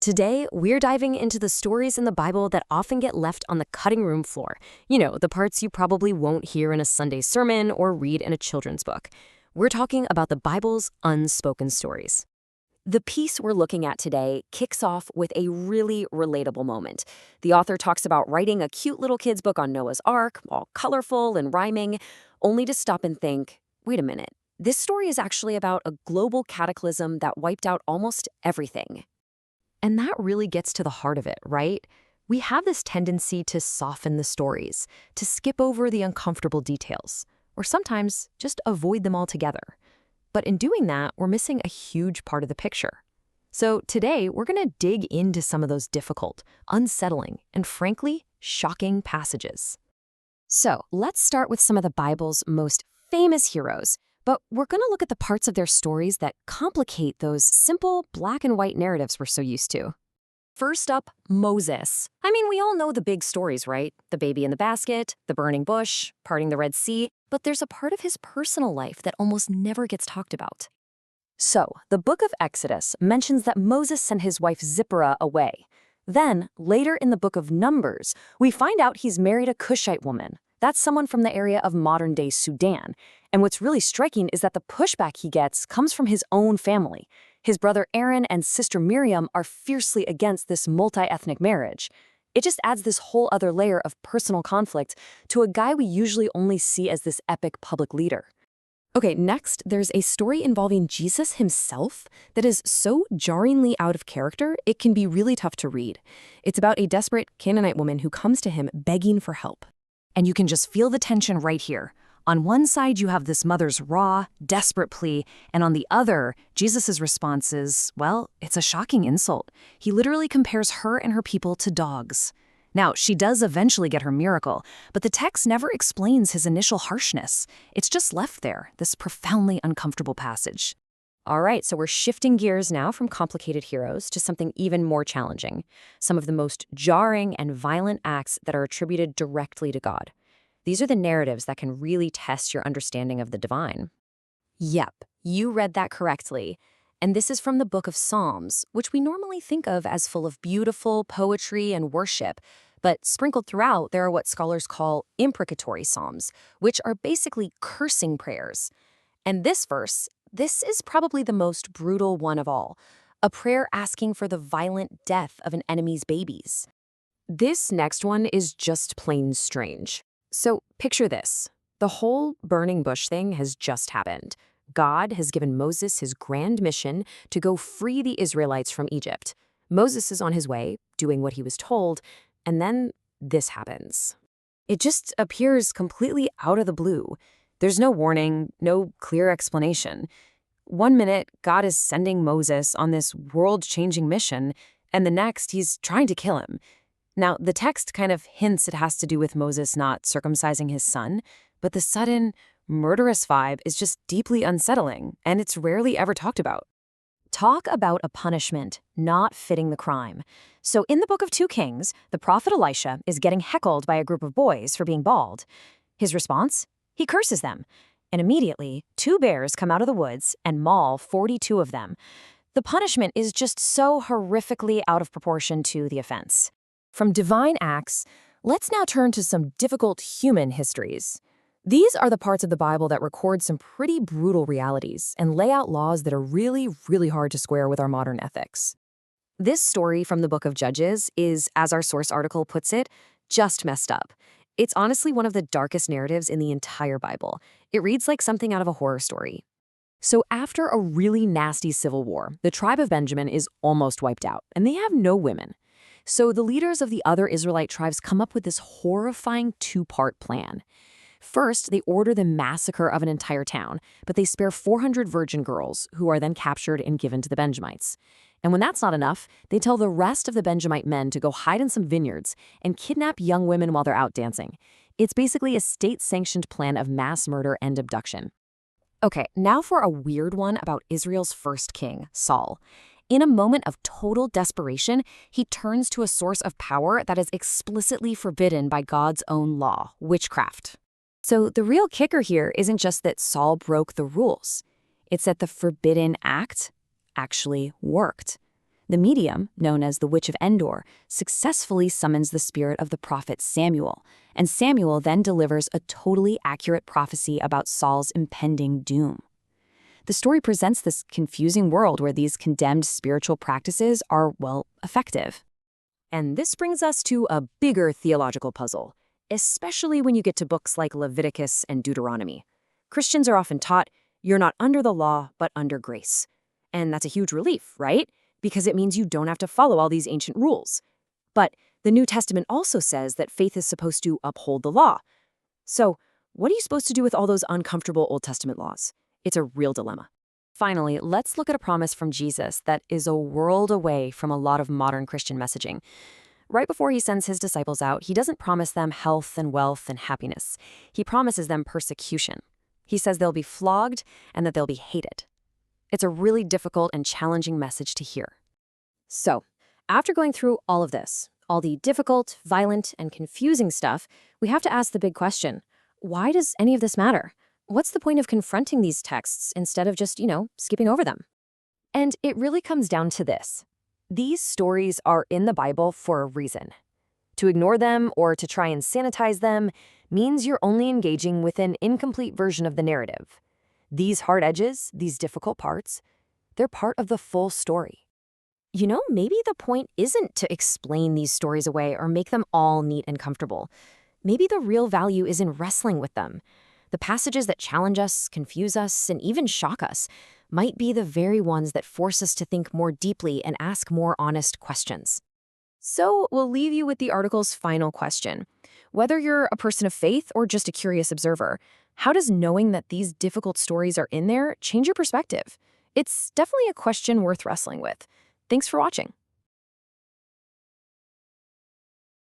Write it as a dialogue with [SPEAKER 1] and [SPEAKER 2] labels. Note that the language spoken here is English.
[SPEAKER 1] Today, we're diving into the stories in the Bible that often get left on the cutting room floor. You know, the parts you probably won't hear in a Sunday sermon or read in a children's book. We're talking about the Bible's unspoken stories. The piece we're looking at today kicks off with a really relatable moment. The author talks about writing a cute little kid's book on Noah's Ark, all colorful and rhyming, only to stop and think, wait a minute, this story is actually about a global cataclysm that wiped out almost everything. And that really gets to the heart of it, right? We have this tendency to soften the stories, to skip over the uncomfortable details, or sometimes just avoid them altogether. But in doing that, we're missing a huge part of the picture. So today, we're going to dig into some of those difficult, unsettling, and frankly, shocking passages. So let's start with some of the Bible's most famous heroes, but we're going to look at the parts of their stories that complicate those simple black and white narratives we're so used to. First up, Moses. I mean, we all know the big stories, right? The baby in the basket, the burning bush, parting the Red Sea, but there's a part of his personal life that almost never gets talked about. So, the book of Exodus mentions that Moses sent his wife Zipporah away. Then, later in the book of Numbers, we find out he's married a Cushite woman. That's someone from the area of modern-day Sudan. And what's really striking is that the pushback he gets comes from his own family. His brother Aaron and sister Miriam are fiercely against this multi-ethnic marriage. It just adds this whole other layer of personal conflict to a guy we usually only see as this epic public leader. Okay, next, there's a story involving Jesus himself that is so jarringly out of character, it can be really tough to read. It's about a desperate Canaanite woman who comes to him begging for help. And you can just feel the tension right here. On one side, you have this mother's raw, desperate plea, and on the other, Jesus' response is, well, it's a shocking insult. He literally compares her and her people to dogs. Now, she does eventually get her miracle, but the text never explains his initial harshness. It's just left there, this profoundly uncomfortable passage. All right, so we're shifting gears now from complicated heroes to something even more challenging. Some of the most jarring and violent acts that are attributed directly to God. These are the narratives that can really test your understanding of the divine. Yep, you read that correctly. And this is from the book of Psalms, which we normally think of as full of beautiful poetry and worship. But sprinkled throughout, there are what scholars call imprecatory psalms, which are basically cursing prayers. And this verse, this is probably the most brutal one of all, a prayer asking for the violent death of an enemy's babies. This next one is just plain strange. So picture this. The whole burning bush thing has just happened. God has given Moses his grand mission to go free the Israelites from Egypt. Moses is on his way, doing what he was told, and then this happens. It just appears completely out of the blue. There's no warning, no clear explanation. One minute, God is sending Moses on this world-changing mission, and the next, he's trying to kill him. Now, the text kind of hints it has to do with Moses not circumcising his son, but the sudden, murderous vibe is just deeply unsettling, and it's rarely ever talked about. Talk about a punishment not fitting the crime. So in the book of 2 Kings, the prophet Elisha is getting heckled by a group of boys for being bald. His response? He curses them. And immediately, 2 bears come out of the woods and maul 42 of them. The punishment is just so horrifically out of proportion to the offense. From divine acts, let's now turn to some difficult human histories. These are the parts of the Bible that record some pretty brutal realities and lay out laws that are really, really hard to square with our modern ethics. This story from the book of Judges is, as our source article puts it, just messed up. It's honestly one of the darkest narratives in the entire Bible. It reads like something out of a horror story. So after a really nasty civil war, the tribe of Benjamin is almost wiped out, and they have no women. So the leaders of the other Israelite tribes come up with this horrifying 2-part plan. First, they order the massacre of an entire town, but they spare 400 virgin girls, who are then captured and given to the Benjamites. And when that's not enough, they tell the rest of the Benjamite men to go hide in some vineyards and kidnap young women while they're out dancing. It's basically a state-sanctioned plan of mass murder and abduction. Okay, now for a weird one about Israel's first king, Saul. In a moment of total desperation, he turns to a source of power that is explicitly forbidden by God's own law, witchcraft. So the real kicker here isn't just that Saul broke the rules. It's that the forbidden act actually worked.
[SPEAKER 2] The medium, known as the Witch of Endor, successfully summons the spirit of the prophet Samuel, and Samuel then delivers a totally accurate prophecy about Saul's impending doom. The story presents this confusing world where these condemned spiritual practices are, well, effective.
[SPEAKER 1] And this brings us to a bigger theological puzzle, especially when you get to books like Leviticus and Deuteronomy. Christians are often taught, you're not under the law, but under grace. And that's a huge relief, right? Because it means you don't have to follow all these ancient rules. But the New Testament also says that faith is supposed to uphold the law. So, what are you supposed to do with all those uncomfortable Old Testament laws? It's a real dilemma. Finally, let's look at a promise from Jesus that is a world away from a lot of modern Christian messaging. Right before he sends his disciples out, he doesn't promise them health and wealth and happiness. He promises them persecution. He says they'll be flogged and that they'll be hated. It's a really difficult and challenging message to hear. So, after going through all of this, all the difficult, violent, and confusing stuff, we have to ask the big question, why does any of this matter? What's the point of confronting these texts instead of just, skipping over them? And it really comes down to this. These stories are in the Bible for a reason. To ignore them or to try and sanitize them means you're only engaging with an incomplete version of the narrative. These hard edges, these difficult parts, they're part of the full story. Maybe the point isn't to explain these stories away or make them all neat and comfortable. Maybe the real value is in wrestling with them. The passages that challenge us, confuse us, and even shock us might be the very ones that force us to think more deeply and ask more honest questions. So we'll leave you with the article's final question. Whether you're a person of faith or just a curious observer, how does knowing that these difficult stories are in there change your perspective? It's definitely a question worth wrestling with. Thanks for watching.